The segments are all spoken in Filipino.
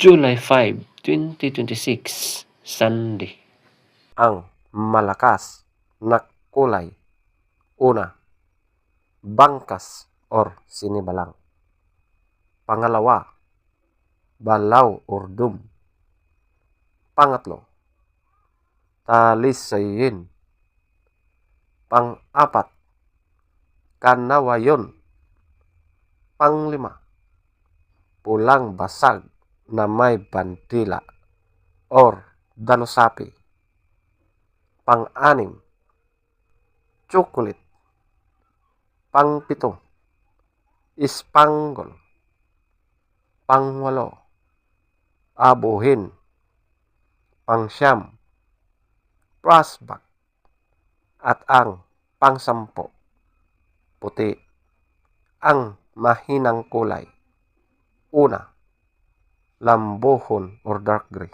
July 5, 2026, Sunday. Ang malakas na kulay. Una, bangkas or sinibalang. Pangalawa, balaw or dum. Pangatlo, talisayin. Pang-apat, kanawayon. Panglima, pulang basag na may bandila or dalusapi. Pang-anim, chocolate. Pang-pito, ispanggol. Pang-walo, abuhin. Pang-siyam, prospect. At ang pang-sampo, puti. Ang mahinang kulay. Una, lambuhon or dark gray.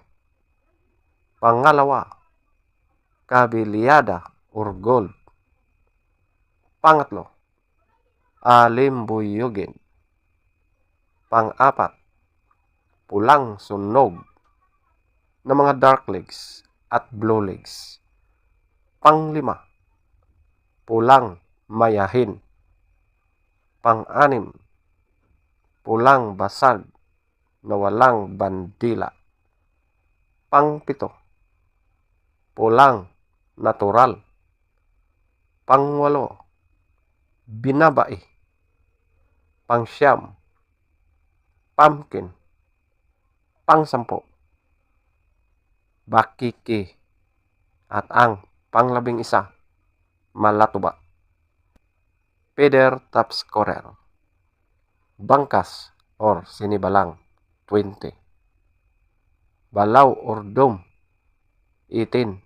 Pangalawa, kabilyada or gold. Pangatlo, alimbuyugin. Pang-apat, pulang sunog na mga dark legs at blue legs. Panglima, pulang mayahin. Pang-anim, pulang basag na walang bandila. Pang-pito, pulang natural. Pang-walo, binabai. Pang-siyam, pumpkin. Pang-sampo, bakiki. At ang pang-11, malatuba. Feather top scorer. Bangkas or sinibalang, 20. Balaw or dome, 18.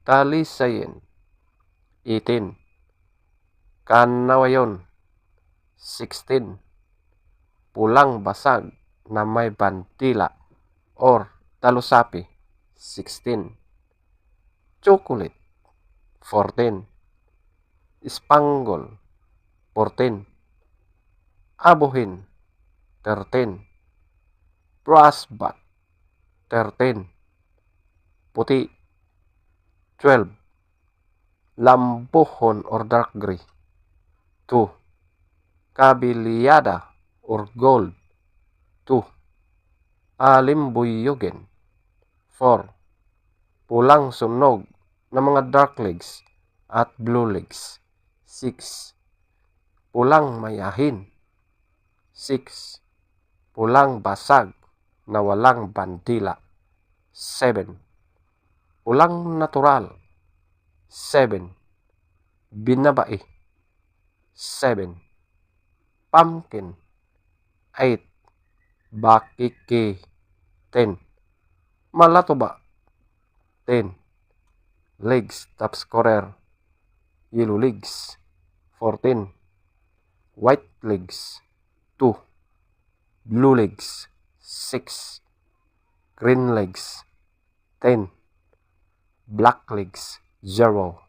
Talisayin, 18. Kanawayon, 16. Pulang basag na may bandila or dalusapi, 16. Chocolate, 14. Ispanggol, 14. Abuhin, 13. Prospect, 13. Puti, 12. Lambuhon or dark gray, 2. Kabilyada or gold, 2. Alimbuyugin, 4. Pulang sunog na mga dark legs at blue legs, 6. Pulang mayahin, 6. Pulang basag na walang bandila, 7. Pulang natural, 7. Binabai, 7. Pumpkin, 8. Bakiki, 10. Malatuba, 10. Legs top scorer, yellow legs, 14. White legs, 2. Blue legs, 6. Green legs, 10. Black legs, 0.